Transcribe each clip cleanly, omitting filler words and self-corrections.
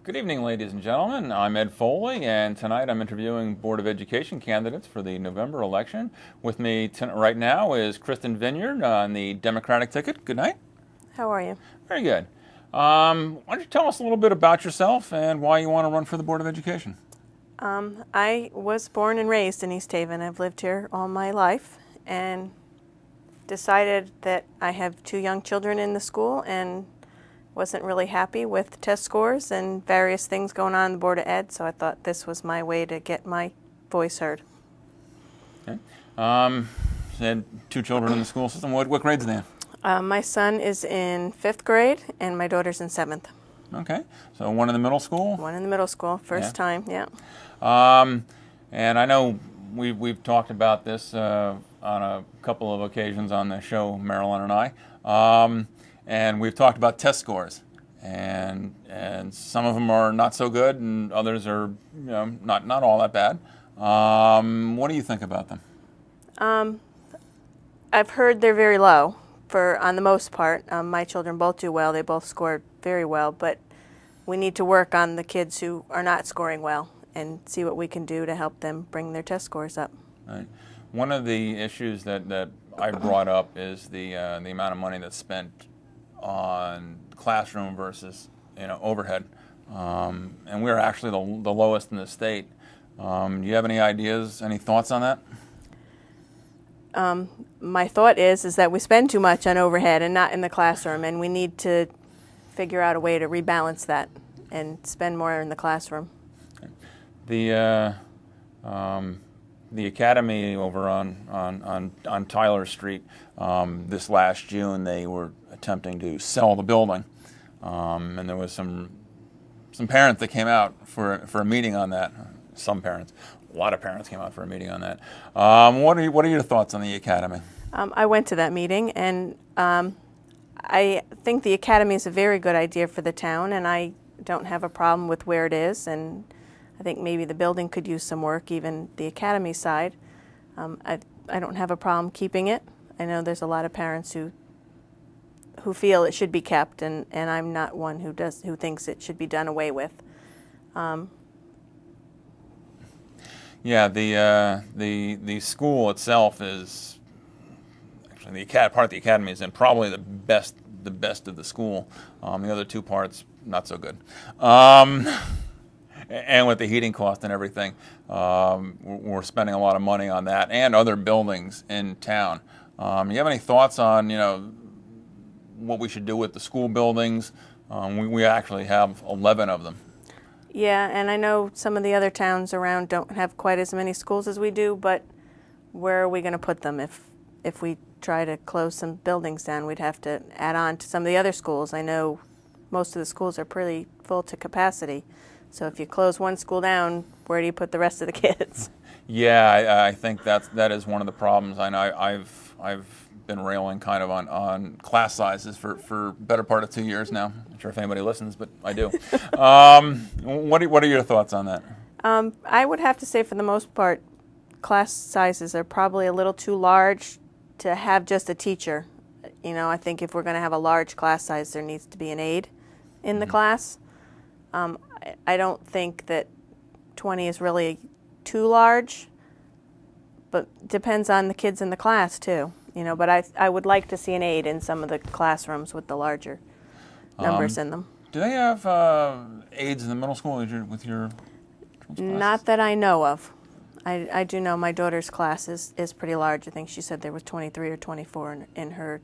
Good evening, ladies and gentlemen. I'm Ed Foley, and tonight I'm interviewing Board of Education candidates for the November election. With me right now is Kristen Vineyard on the Democratic ticket. Good night. How are you? Very good. Why don't you tell us a little bit about yourself and why you want to run for the Board of Education? I was born and raised in East Haven. I've lived here all my life and decided that I have two young children in the school and wasn't really happy with test scores and various things going on in the Board of Ed, so I thought this was my way to get my voice heard. Okay. You had two children in the school system. What grades are they in? My son is in 5th grade and my daughter's in 7th. Okay. So one in the middle school? One in the middle school, first time, yeah. And I know we've talked about this on a couple of occasions on the show, Marilyn and I. And we've talked about test scores, and some of them are not so good, and others are not all that bad. What do you think about them? I've heard they're very low on the most part. My children both do well. They both scored very well, but we need to work on the kids who are not scoring well and see what we can do to help them bring their test scores up. Right. One of the issues that I brought up is the amount of money that's spent on classroom versus overhead, and we're actually the lowest in the state. Do you have any ideas, any thoughts on that? My thought is that we spend too much on overhead and not in the classroom, and we need to figure out a way to rebalance that and spend more in the classroom. The academy over on Tyler Street, this last June, they were attempting to sell the building, and there was some parents that came out for a meeting on that. Some parents, a lot of parents came out for a meeting on that. What are your thoughts on the academy? I went to that meeting, and I think the academy is a very good idea for the town, and I don't have a problem with where it is, and I think maybe the building could use some work, even the academy side. I don't have a problem keeping it. I know there's a lot of parents who feel it should be kept, and I'm not one who thinks it should be done away with. Yeah, the school itself is actually part of the academy is in probably the best of the school. The other two parts not so good. And with the heating cost and everything, we're spending a lot of money on that and other buildings in town. You have any thoughts on what we should do with the school buildings? We actually have 11 of them. Yeah, and I know some of the other towns around don't have quite as many schools as we do, but where are we going to put them? If we try to close some buildings down, we'd have to add on to some of the other schools. I know most of the schools are pretty full to capacity. So if you close one school down, where do you put the rest of the kids? Yeah, I think that is one of the problems. I know I've been railing kind of on class sizes for better part of 2 years now. I'm not sure if anybody listens, but I do. What are your thoughts on that? I would have to say, for the most part, class sizes are probably a little too large to have just a teacher. I think if we're going to have a large class size, there needs to be an aide in the class. I don't think that 20 is really too large, but depends on the kids in the class too. But I would like to see an aide in some of the classrooms with the larger numbers in them. Do they have aides in the middle school with your children's Not that I know of. I do know my daughter's class is pretty large. I think she said there was 23 or 24 in her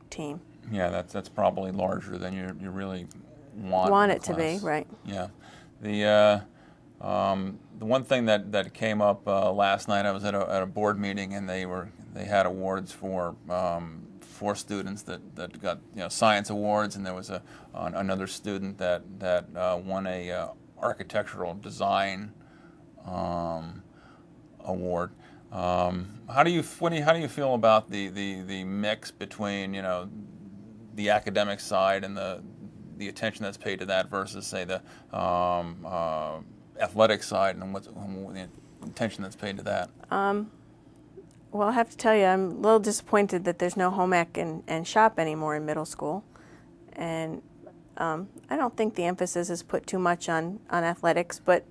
team. Yeah, that's probably larger than you really want it to be, right? Yeah. The one thing that came up last night, I was at a board meeting, and they had awards for students that got science awards, and there was another student that won a architectural design award. How do you feel about the mix between the academic side and the attention that's paid to that versus, say, the athletic side and the attention that's paid to that? Well, I have to tell you, I'm a little disappointed that there's no home ec and shop anymore in middle school. And I don't think the emphasis is put too much on athletics, but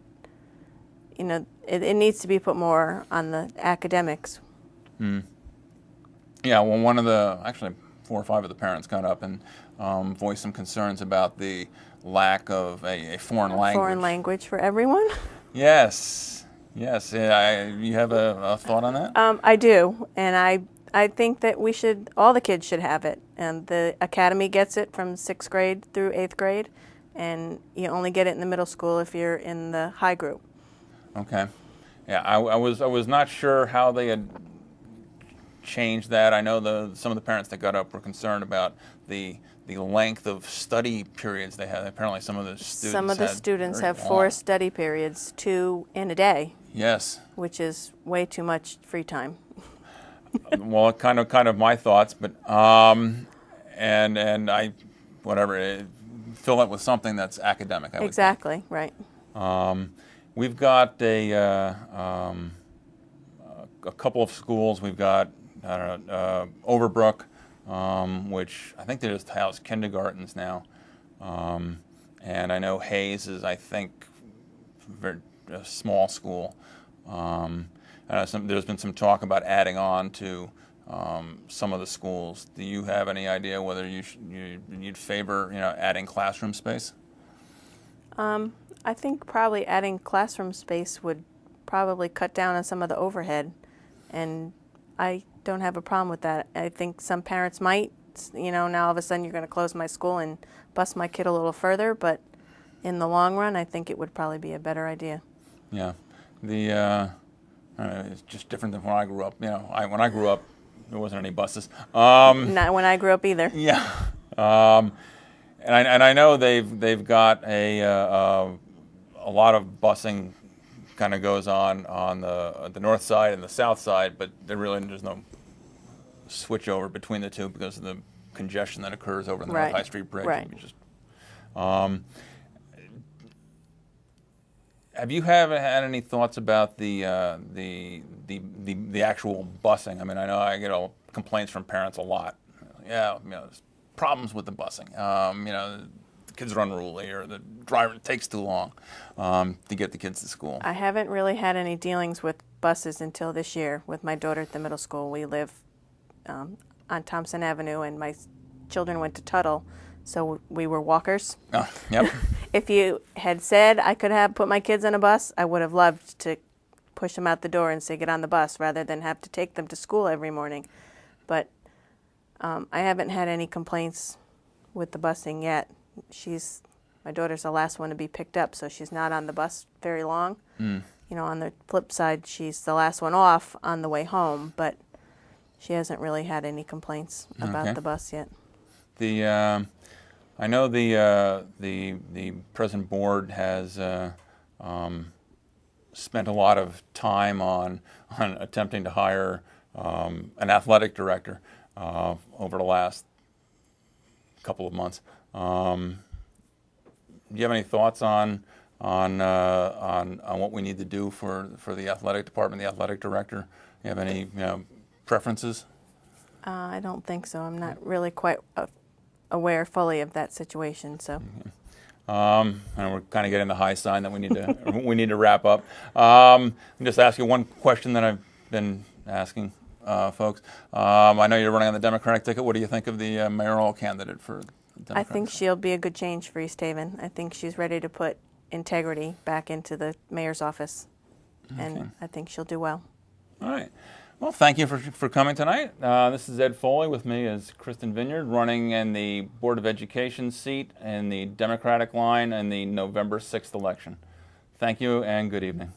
you know, it needs to be put more on the academics. Yeah, well, actually 4 or 5 of the parents got up and voiced some concerns about the lack of a foreign language. Foreign language for everyone? Yes, yes. You have a thought on that? I do, and I think that all the kids should have it. And the academy gets it from 6th grade through 8th grade, and you only get it in the middle school if you're in the high group. Okay. Yeah, I was not sure how they had changed that. I know some of the parents that got up were concerned about the length of study periods they had. Apparently, some of the students have 4 study periods, 2 in a day. Yes. Which is way too much free time. Well, kind of my thoughts, but and I fill that with something that's academic. I would exactly think. Right. We've got a couple of schools. We've got Overbrook, which I think they just house kindergartens now, and I know Hayes is, I think, a small school. There's been some talk about adding on to some of the schools. Do you have any idea whether you'd favor adding classroom space? I think probably adding classroom space would probably cut down on some of the overhead, and I don't have a problem with that. I think some parents might, now all of a sudden you're going to close my school and bus my kid a little further, but in the long run, I think it would probably be a better idea. Yeah, it's just different than when I grew up. When I grew up, there wasn't any buses. Not when I grew up either. Yeah, and I know they've got a lot of busing kind of goes on the north side and the south side, but there's no switch over between the two because of the congestion that occurs over the North High Street Bridge. Right. Have you had any thoughts about the actual busing? I mean, I know I get complaints from parents a lot. Yeah, there's problems with the busing. The kids are unruly, or the driver takes too long to get the kids to school. I haven't really had any dealings with buses until this year with my daughter at the middle school. We live on Thompson Avenue, and my children went to Tuttle, so we were walkers. Oh, yep. If you had said I could have put my kids on a bus, I would have loved to push them out the door and say, get on the bus, rather than have to take them to school every morning. But I haven't had any complaints with the busing yet. My daughter's the last one to be picked up, so she's not on the bus very long. On the flip side, she's the last one off on the way home, but she hasn't really had any complaints about the bus yet. I know the present board has spent a lot of time on attempting to hire an athletic director over the last couple of months. Do you have any thoughts on what we need to do for the athletic department, the athletic director? Do you have any preferences? I don't think so. I'm not really quite aware fully of that situation. So, and we're kind of getting the high sign that we need to wrap up. I'll just ask you one question that I've been asking folks. I know you're running on the Democratic ticket. What do you think of the mayoral candidate for the Democrats? I think she'll be a good change for East Haven. I think she's ready to put integrity back into the mayor's office, and I think she'll do well. All right. Well, thank you for coming tonight. This is Ed Foley. With me is Kristen Vineyard, running in the Board of Education seat in the Democratic line in the November 6th election. Thank you and good evening.